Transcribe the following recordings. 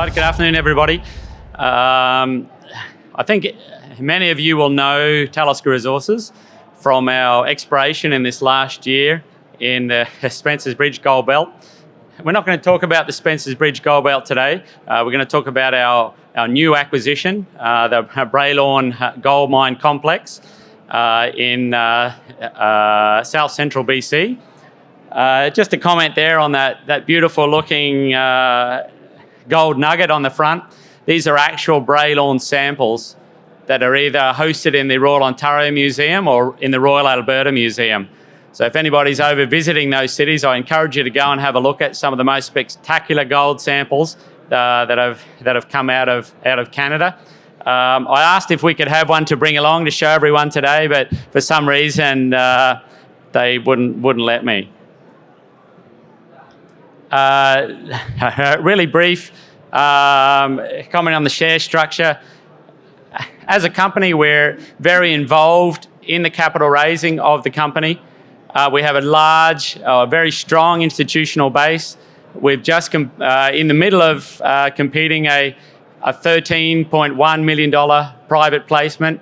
right, good afternoon, everybody. I think many of you will know Talisker Resources from our exploration in this last year in the Spences Bridge Gold Belt. We're not going to talk about the Spences Bridge Gold Belt today. We're going to talk about our new acquisition, the Bralorne Gold Mine Complex in south central BC. Just a comment there on that beautiful looking gold nugget on the front. These are actual Bralorne samples that are either hosted in the Royal Ontario Museum or in the Royal Alberta Museum. So if anybody's over visiting those cities, I encourage you to go and have a look at some of the most spectacular gold samples that have come out of Canada. I asked if we could have one to bring along to show everyone today, but for some reason they wouldn't let me. Really brief comment on the share structure. As a company, we're very involved in the capital raising of the company. We have a large, very strong institutional base. We've just in the middle of completing a $13.1 million private placement.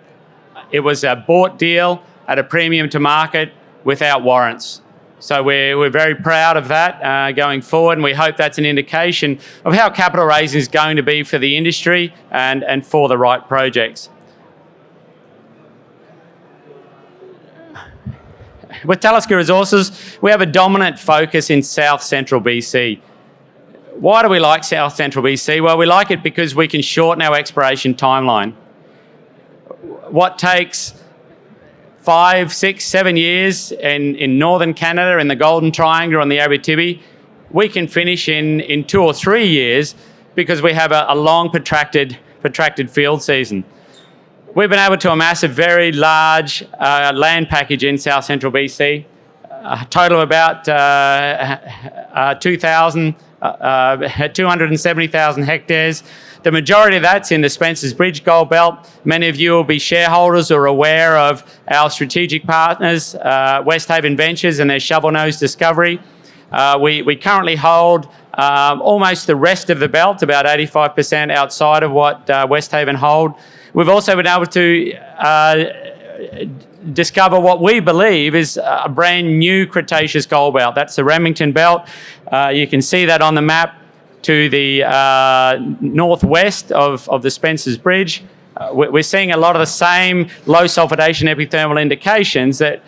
It was a bought deal at a premium to market without warrants. So we're very proud of that going forward, and we hope that's an indication of how capital raising is going to be for the industry and for the right projects. With Talisker Resources, we have a dominant focus in south central BC. Why do we like south central BC? Well, we like it because we can shorten our exploration timeline. What takes 5, 6, 7 years in northern Canada, in the Golden Triangle and the Abitibi, we can finish in 2 or 3 years because we have a long protracted field season. We've been able to amass a very large land package in south central BC, a total of about 270,000 hectares. The majority of that's in the Spences Bridge Gold Belt. Many of you will be shareholders or aware of our strategic partners, Westhaven Ventures and their Shovel Nose discovery. We currently hold almost the rest of the belt, about 85% outside of what Westhaven hold. We've also been able to discover what we believe is a brand new Cretaceous gold belt. That's the Remington belt. You can see that on the map to the northwest of the Spences Bridge. We're seeing a lot of the same low sulfidation epithermal indications that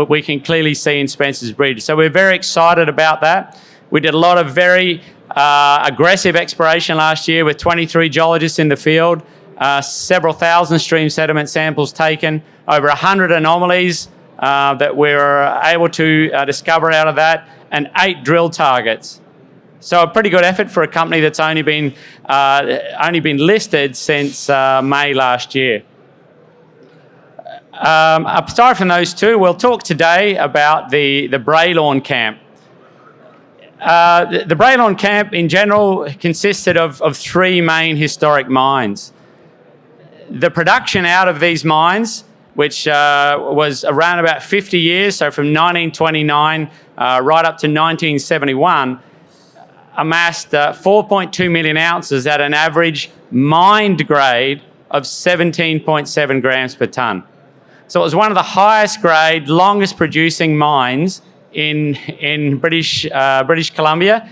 we can clearly see in Spences Bridge. So we're very excited about that. We did a lot of very aggressive exploration last year with 23 geologists in the field, several thousand stream sediment samples taken, over 100 anomalies that we were able to discover out of that, and 8 drill targets. So a pretty good effort for a company that's only been listed since May last year. Aside from those two, we'll talk today about the Bralorne camp. The Bralorne camp in general consisted of 3 main historic mines. The production out of these mines, which was around about 50 years, so from 1929 right up to 1971, amassed 4.2 million ounces at an average mined grade of 17.7 grams per tonne. So it was one of the highest grade, longest producing mines in British Columbia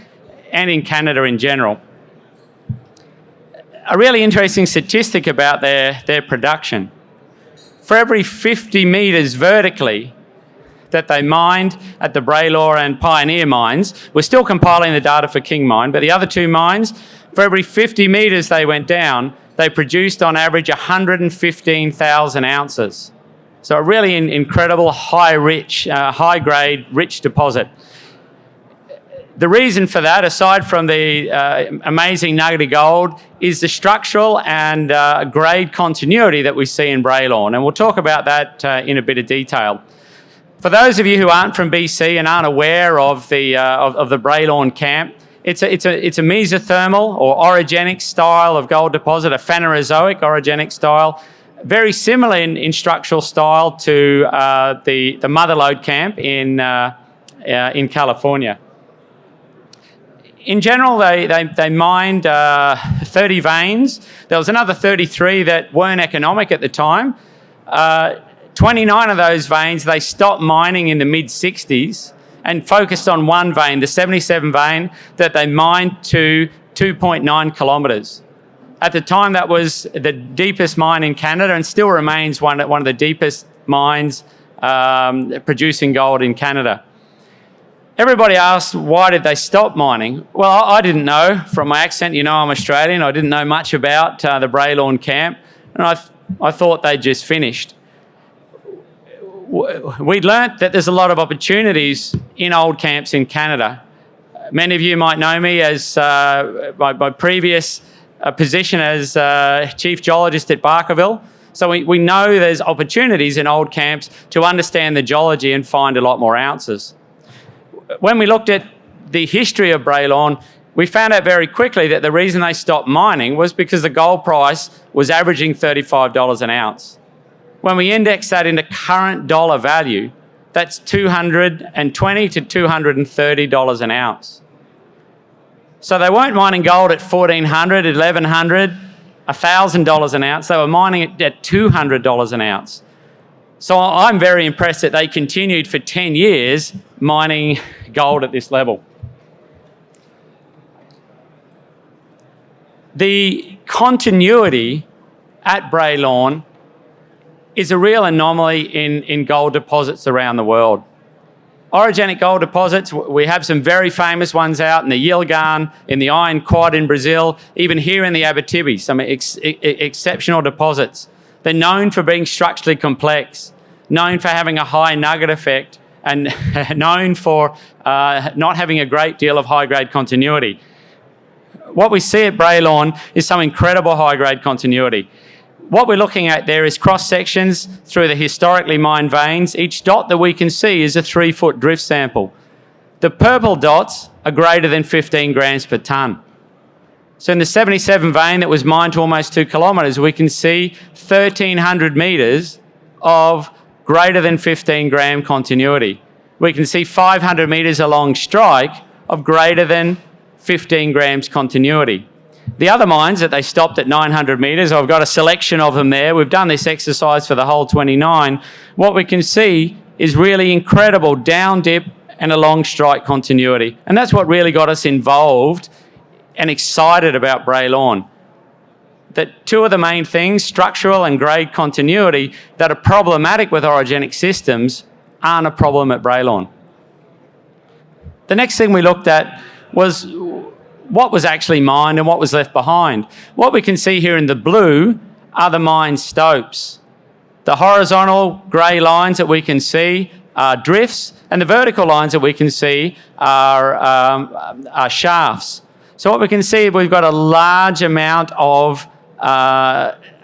and in Canada in general. A really interesting statistic about their production. For every 50 metres vertically that they mined at the Bralorne and Pioneer mines, we're still compiling the data for King Mine, but the other 2 mines, for every 50 metres they went down, they produced on average 115,000 ounces. So a really incredible high-grade, rich deposit. The reason for that, aside from the amazing nuggety gold, is the structural and grade continuity that we see in Bralorne, and we'll talk about that in a bit of detail. For those of you who aren't from BC and aren't aware of the Bralorne camp, it's a mesothermal or orogenic style of gold deposit, a Phanerozoic orogenic style, very similar in structural style to the Mother Lode camp in California. in general, they mined 30 veins. There was another 33 that weren't economic at the time. 29 of those veins, they stopped mining in the mid-60s and focused on one vein, the 77 vein, that they mined to 2.9 kilometres. At the time, that was the deepest mine in Canada and still remains one of the deepest mines producing gold in Canada. Everybody asked, why did they stop mining? Well, I didn't know. From my accent, you know I'm Australian. I didn't know much about the Bralorne camp, and I thought they'd just finished. We'd learnt that there's a lot of opportunities in old camps in Canada. Many of you might know me as my previous position as Chief Geologist at Barkerville. So we know there's opportunities in old camps to understand the geology and find a lot more ounces. When we looked at the history of Bralorne, we found out very quickly that the reason they stopped mining was because the gold price was averaging $35 an ounce. When we index that into current dollar value, that's $220 to $230 an ounce. So they weren't mining gold at $1,400, $1,100, $1,000 an ounce. They were mining it at $200 an ounce. So I'm very impressed that they continued for 10 years mining gold at this level. The continuity at Bralorne is a real anomaly in gold deposits around the world. Orogenic gold deposits, we have some very famous ones out in the Yilgarn, in the Iron Quad in Brazil, even here in the Abitibi, some exceptional deposits. They're known for being structurally complex, known for having a high nugget effect, and known for not having a great deal of high-grade continuity. What we see at Bralorne is some incredible high-grade continuity. What we're looking at there is cross-sections through the historically mined veins. Each dot that we can see is a 3-foot drift sample. The purple dots are greater than 15 grams per tonne. So in the 77 vein that was mined to almost 2 kilometres, we can see 1,300 metres of greater than 15 gram continuity. We can see 500 metres along strike of greater than 15 grams continuity. The other mines that they stopped at 900 metres, I've got a selection of them there. We've done this exercise for the whole 29. What we can see is really incredible down dip and a long strike continuity. And that's what really got us involved and excited about Bralorne. That two of the main things, structural and grade continuity, that are problematic with orogenic systems aren't a problem at Bralorne. The next thing we looked at was what was actually mined and what was left behind. What we can see here in the blue are the mined stopes. The horizontal grey lines that we can see are drifts, and the vertical lines that we can see are shafts. So what we can see, we've got a large amount of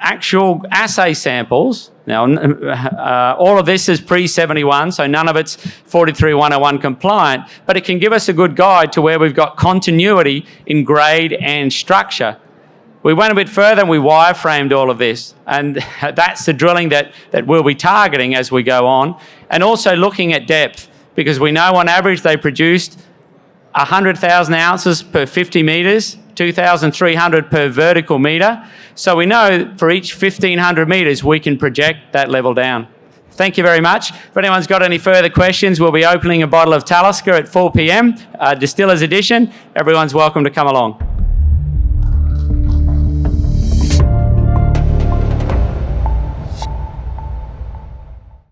actual assay samples. Now, all of this is pre-71, so none of it's 43-101 compliant, but it can give us a good guide to where we've got continuity in grade and structure. We went a bit further and we wireframed all of this, and that's the drilling that we'll be targeting as we go on, and also looking at depth, because we know on average they produced 100,000 ounces per 50 metres, 2,300 per vertical metre. So we know for each 1,500 metres we can project that level down. Thank you very much. If anyone's got any further questions, we'll be opening a bottle of Talisker at 4 p.m, Distiller's Edition. Everyone's welcome to come along.